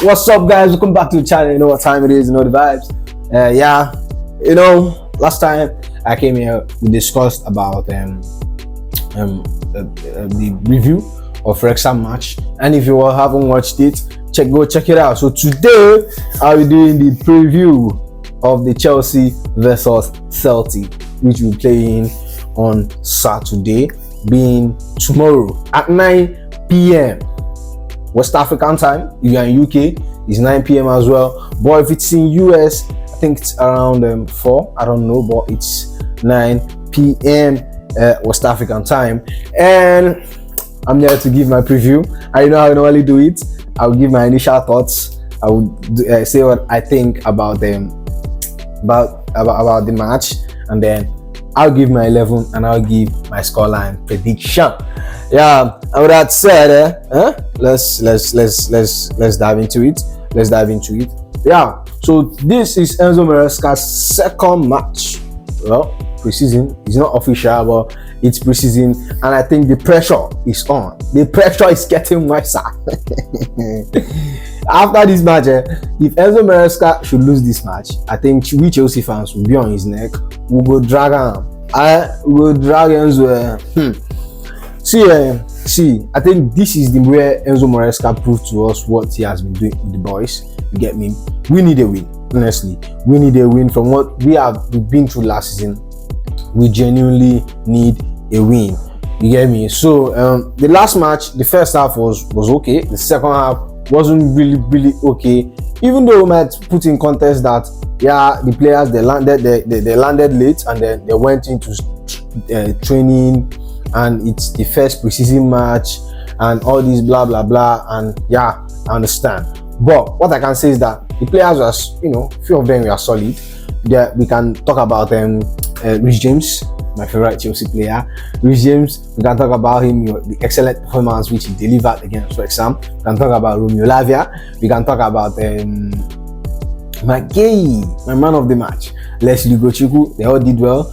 What's up, guys? Welcome back to the channel. You know what time it is, you know the vibes. Last time I came here, we discussed about the review of Maresca'S match, and if you all haven't watched it, go check it out. So today I'll be doing the preview of the Chelsea versus Celtic, which we're playing on Saturday, being tomorrow at 9 p.m. West African time. If you're in UK, it's 9 p.m. as well. But if it's in US, I think it's around 4. I don't know, but it's 9 p.m. West African time. And I'm here to give my preview. I know how I normally do it. I'll give my initial thoughts. I will say what I think about them, about the match, and then I'll give my 11 and I'll give my scoreline prediction. Yeah, and with that said, let's dive into it. Yeah, so this is Enzo Maresca'S second match. Well, preseason. It's not official, but it's preseason, and I think the pressure is on. The pressure is getting worse. After this match, if Enzo Maresca should lose this match, I think we Chelsea fans will be on his neck. We'll go drag him. We will drag Enzo. See, I think this is the way Enzo Maresca proved to us what he has been doing with the boys. You get me? We need a win. Honestly, we need a win from what we've been through last season. We genuinely need a win. You get me? So the last match, the first half was okay. The second half wasn't really okay. Even though we might put in context that the players they landed late, and then they went into training, and it's the first preseason match and all this blah blah blah, and I understand. But what I can say is that the players are, few of them were solid. There we can talk about Rich James, my favorite Chelsea player. Rich James, we can talk about him, the excellent performance which he delivered against Wrexham. We can talk about Romeo Lavia. We can talk about my man of the match, Leslie Gochiku. They all did well.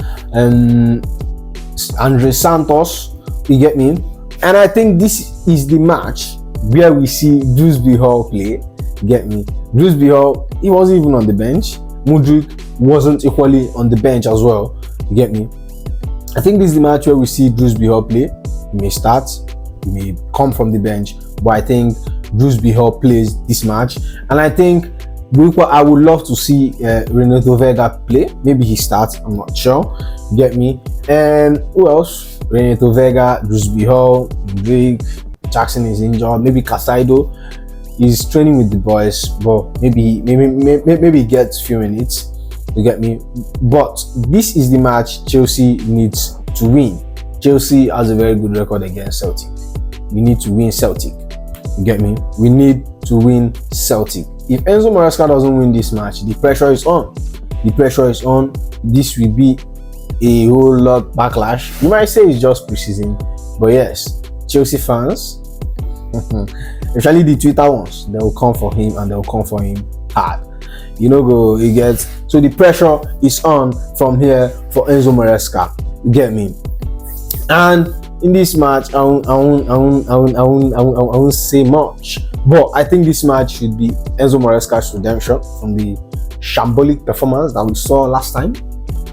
Andre Santos, you get me? And I think this is the match where we see Dewsbury Hall play. You get me? Dewsbury Hall, he wasn't even on the bench. Mudryk wasn't equally on the bench as well. You get me? I think this is the match where we see Dewsbury Hall play. He may start, he may come from the bench, but I think Dewsbury Hall plays this match. And I think I would love to see Renato Vega play. Maybe he starts, I'm not sure. You get me? And who else? Renato Vega, Dewsbury Hall, Drake, Jackson is injured. Maybe Casado is training with the boys, but maybe he gets a few minutes. You get me? But this is the match Chelsea needs to win. Chelsea has a very good record against Celtic. We need to win Celtic. You get me? We need to win Celtic. If Enzo Maresca doesn't win this match, the pressure is on. This will be a whole lot backlash. You might say it's just preseason, but yes, Chelsea fans, especially the Twitter ones, they will come for him, and they will come for him hard. So the pressure is on from here for Enzo Maresca. You get me? And in this match, I won't say much, but I think this match should be Enzo Maresca's redemption from the shambolic performance that we saw last time,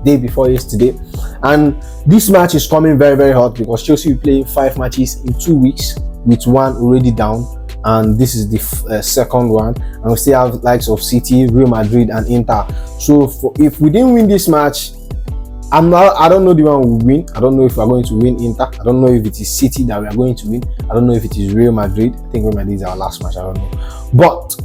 day before yesterday. And this match is coming very, very hot because Chelsea will play 5 matches in 2 weeks with one already down, and this is the second one, and we still have likes of City, Real Madrid, and Inter. So if we didn't win this match, I don't know the one we will win. I don't know if we are going to win Inter. I don't know if it is City that we are going to win. I don't know if it is Real Madrid. I think Real Madrid is our last match. I don't know. But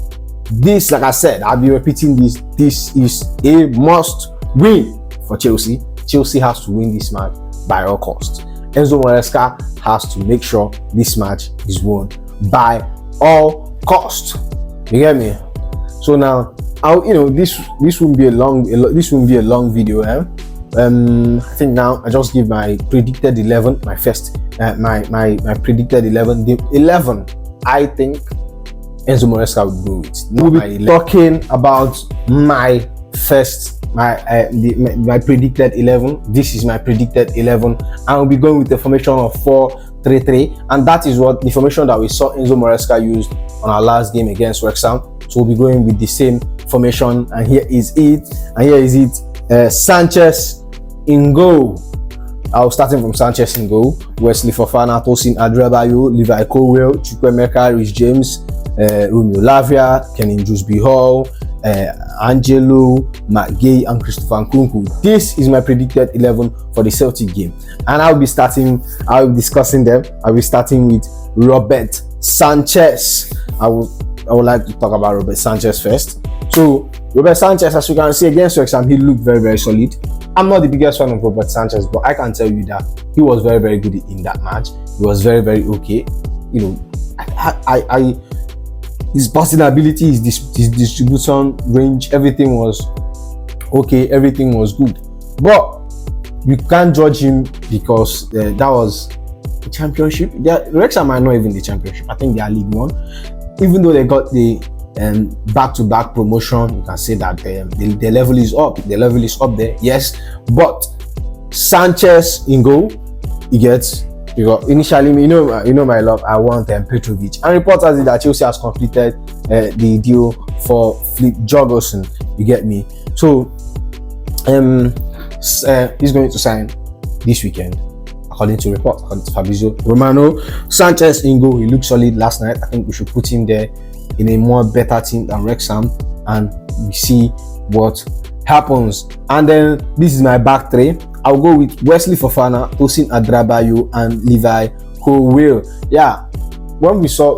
this, like I said, I'll be repeating this. This is a must win for Chelsea. Chelsea has to win this match by all costs. Enzo Maresca has to make sure this match is won by all costs. You get me? So now, this won't be a long video. I think now I just give my predicted 11, my predicted 11. The 11 I think Enzo Maresca will go with. We'll be talking about my predicted 11. This is my predicted 11. I will be going with the formation of 4 3-3, and that is what the formation that we saw Enzo Maresca used on our last game against Wrexham. So we'll be going with the same formation, and here is it. Sanchez in goal. I was starting from Sanchez in goal. Wesley Fofana, Tosin Adrabayo, Levi Colwill, Chukwuemeka, Rhys James, Romeo Lavia, Kenin Drewsbury-Hall, Angelo, Matt Gay, and Christopher Nkunku. This is my predicted 11 for the Celtic game, and I'll be discussing them. I'll be starting with Robert Sanchez. I would like to talk about Robert Sanchez first. So Robert Sanchez, as you can see against Wrexham, he looked very, very solid. I'm not the biggest fan of Robert Sanchez, but I can tell you that he was very, very good in that match. He was very, very okay. His passing ability, his distribution range, everything was okay. Everything was good. But you can't judge him because that was the championship. Wrexham might not even the championship. I think they are League One. Even though they got the back-to-back promotion, you can say that the level is up. The level is up there, yes. But Sanchez in goal, he gets. Because initially, you know my love, I want Petrovic, and reports has it that Chelsea has completed the deal for Flip Jorgensen. You get me? So he's going to sign this weekend, according to reports, according to Fabrizio Romano. Sanchez in goal, he looked solid last night. I think we should put him there in a more better team than Wrexham, and we see what happens. And then this is my back three. I'll go with Wesley Fofana, Tosin Adrabayo, and Levi Colwill. Yeah, when we saw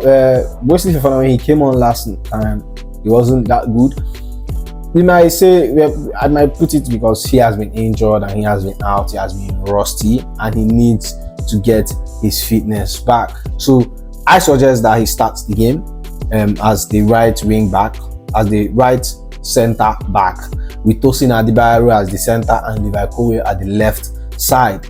Wesley Fofana when he came on last time, he wasn't that good. We might say, I might put it because he has been injured and he has been out, he has been rusty, and he needs to get his fitness back. So I suggest that he starts the game as the right wing back, as the right center back, with Tosin Adrabayo as the center and Levi Colwill at the left side.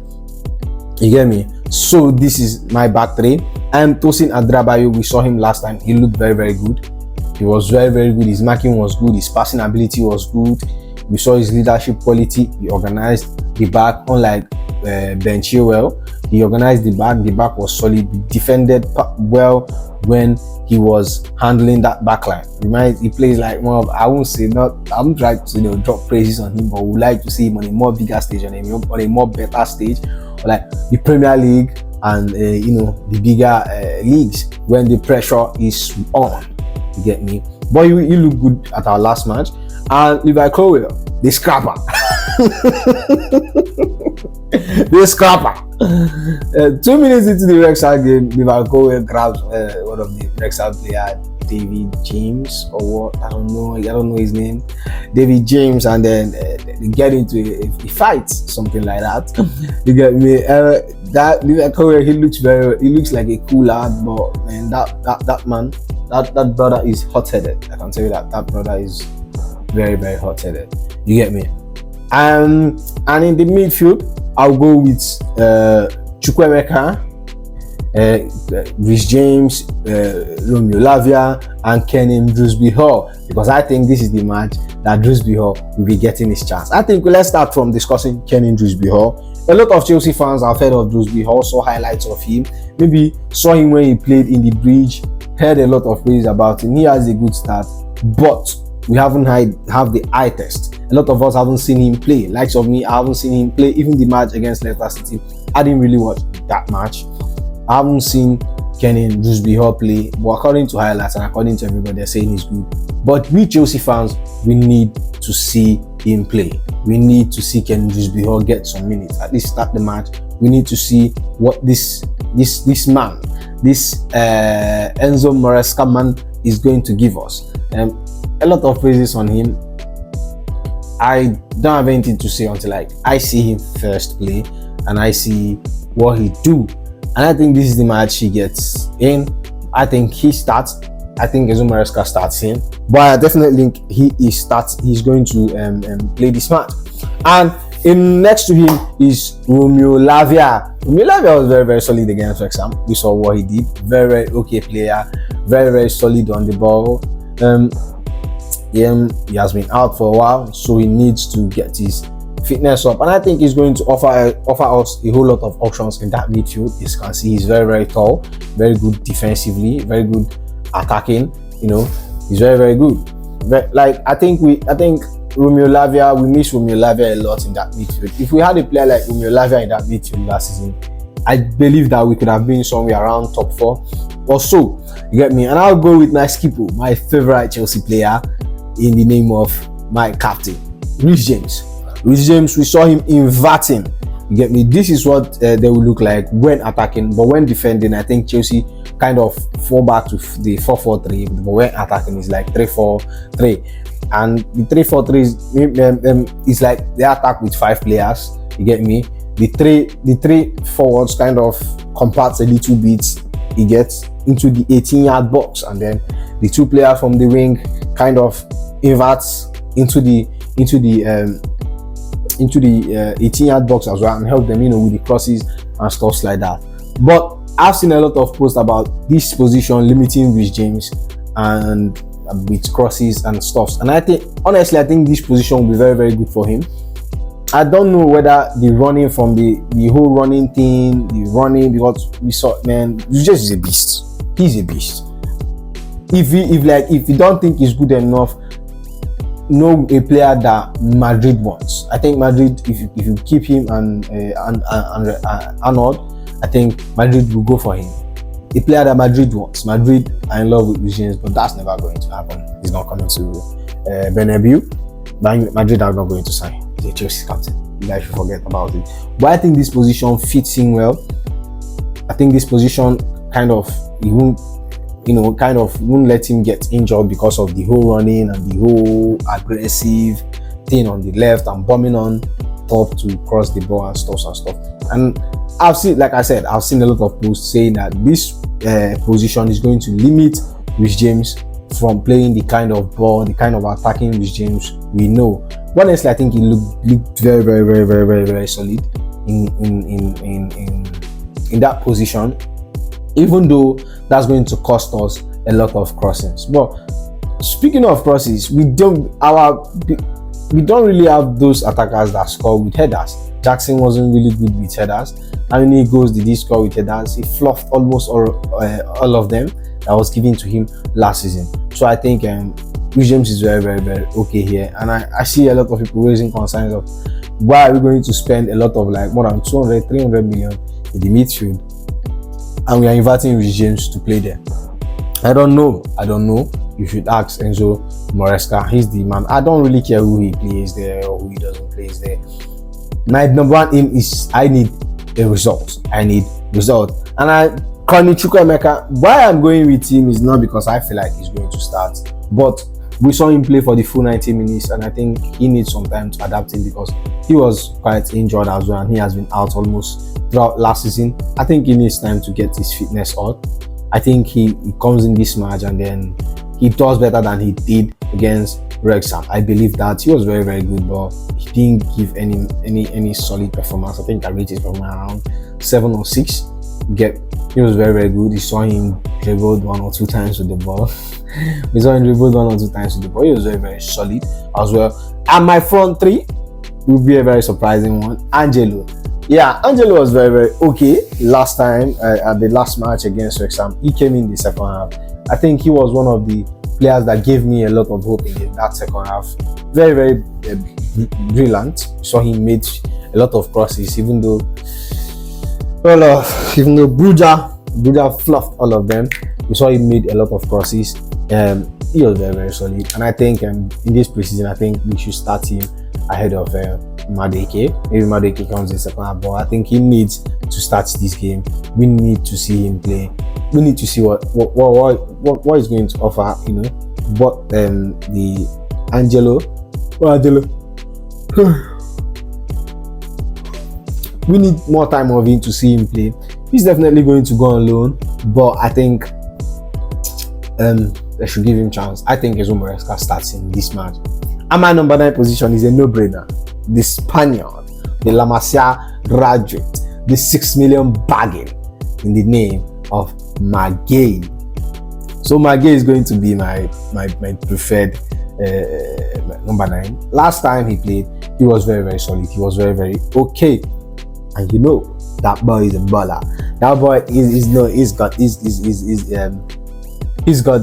You get me? So this is my back three. And Tosin Adrabayo, we saw him last time. He looked very, very good. He was very, very good. His marking was good. His passing ability was good. We saw his leadership quality. He organized the back, unlike Ben Chilwell. He organized the back. The back was solid. He defended well when he was handling that backline. He plays like more of, I won't try to drop praises on him, but we would like to see him on a more bigger stage, on a more better stage, or like the Premier League and the bigger leagues when the pressure is on. You get me? But he looked good at our last match. And Levi Colwill, the scrapper. The scrapper. 2 minutes into the Wrexham game, Levi Colwill grabs one of the Wrexham player, David James, or what? I don't know his name. David James, and then they get into a fight, something like that. You get me? That Levi Colwill, he looks like a cool lad, but man, that man, that brother is hot-headed. I can tell you that brother is very, very hot-headed. You get me? And in the midfield, I'll go with Chukwuemeka, Rhys James, Romeo Lavia, and Kenin Drewsbury-Hall, because I think this is the match that Drewsbury-Hall will be getting his chance. I think let's start from discussing Kenin Drewsbury-Hall. A lot of Chelsea fans have heard of Drewsbury-Hall, saw highlights of him, maybe saw him when he played in the Bridge, heard a lot of praise about him. He has a good start, but we haven't have the eye test. A lot of us haven't seen him play. Likes of me, I haven't seen him play. Even the match against Leicester City, I didn't really watch that match. I haven't seen Kenin Drewsbury-Hall play, but according to highlights and according to everybody, they're saying he's good. But we Chelsea fans, we need to see him play. We need to see Kenin Drewsbury-Hall get some minutes, at least start the match. We need to see what this man, this Enzo Maresca man, is going to give us. A lot of praises on him. I don't have anything to say until I see him first play and I see what he do. And I think this is the match he gets in. I think he starts. I think Enzo Maresca starts in, but I definitely think he's going to play this match. And next to him is Romeo Lavia. Romeo Lavia was very, very solid against Wrexham. We saw what he did. Very, very okay player. Very, very solid on the ball. He has been out for a while, so he needs to get his fitness up, and I think he's going to offer us a whole lot of options in that midfield. As you can see, he's very, very tall, very good defensively, very good attacking. You know, he's very, very good. Like I think Romeo Lavia, we miss Romeo Lavia a lot in that midfield. If we had a player like Romeo Lavia in that midfield last season, I believe that we could have been somewhere around top 4 or so. You get me? And I'll go with my skipper, my favorite Chelsea player, in the name of my captain, Reece James. Reece James, we saw him inverting. You get me? This is what they will look like when attacking, but when defending, I think Chelsea kind of fall back to the 4-4-3. But when attacking, it's like 3-4-3. And the 3-4-3 is like they attack with 5 players. You get me? The three forwards kind of compacts a little bit. He gets into the 18-yard box, and then the 2 players from the wing kind of inverts into the 18-yard box as well, and help them, with the crosses and stuff like that. But I've seen a lot of posts about this position limiting Reece James and with crosses and stuff. And I think this position will be very, very good for him. I don't know whether the running from the whole running thing, because we saw, man, Reece James is a beast. He's a beast. If you don't think he's good enough, know a player that Madrid wants. I think Madrid, if you keep him and Arnold, I think Madrid will go for him. A player that Madrid wants. Madrid are in love with Reece James, but that's never going to happen. He's not coming to Bernabeu. Madrid are not going to sign. He's a Chelsea captain. You guys should forget about it. But I think this position fits him well. I think this position won't let him get injured because of the whole running and the whole aggressive thing on the left and bombing on top to cross the ball and stuff. And I've seen a lot of posts saying that this position is going to limit Reece James from playing the kind of ball, the kind of attacking Reece James we know. But honestly, I think he looked very, very, very, very, very, very solid in that position, even though that's going to cost us a lot of crossings. But speaking of crosses, we don't really have those attackers that score with headers. Jackson wasn't really good with headers. How many goals did he score with headers? He fluffed almost all of them that was given to him last season. So I think Reece James is very, very, very okay here. And I see a lot of people raising concerns of why are we going to spend a lot of more than 200, 300 million in the midfield, and we are inviting Reece James to play there. I don't know. You should ask Enzo Maresca. He's the man. I don't really care who he plays there or who he doesn't play there. My number one aim is I need a result. And Connie Chukwuemeka, why I'm going with him is not because I feel like he's going to start, but we saw him play for the full 90 minutes, and I think he needs some time to adapt in because he was quite injured as well, and he has been out almost throughout last season. I think he needs time to get his fitness up. I think he comes in this match and then he does better than he did against Wrexham. I believe that he was very, very good, but he didn't give any solid performance. I think I rated from around 7 or 6. He was very, very good. You saw him dribbled 1 or 2 times with the ball. He was very, very solid as well. And my front 3 will be a very surprising one. Angelo. Yeah, Angelo was very, very okay last time at the last match against Wrexham. He came in the second half. I think he was one of the players that gave me a lot of hope in that second half. Very, very brilliant. So he made a lot of crosses, even though Bruja fluffed all of them. We saw he made a lot of crosses. He was very, very solid. And I think in this preseason, I think we should start him ahead of Madueke. Maybe Madueke comes in second half, but I think he needs to start this game. We need to see him play. We need to see what he's going to offer, But the Angelo, we need more time of him to see him play. He's definitely going to go on loan, but I think they should give him chance. I think Enzo Maresca starts in this match. And my number 9 position is a no-brainer. The Spaniard, the La Masia graduate, the 6 million bargain in the name of Maguire. So Maguire is going to be my preferred number 9. Last time he played, He was very, very solid. He was very, very okay. And you know, that boy is a baller. That boy he's got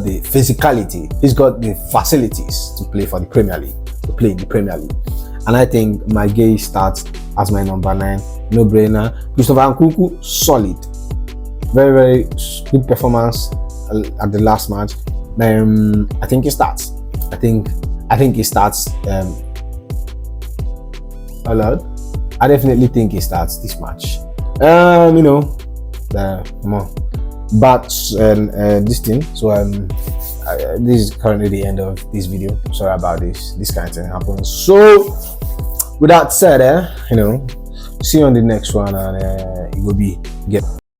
the physicality, he's got the facilities to play for the Premier League, to play in the Premier League. And I think Maguire starts as my number 9, no brainer. Christopher Nkunku, solid, very, very good performance at the last match. I think he starts. I think he starts. I definitely think he starts this match. Come on, but this thing. So this is currently the end of this video. Sorry about this. This kind of thing happens. So with that said, see you on the next one, and it will be get.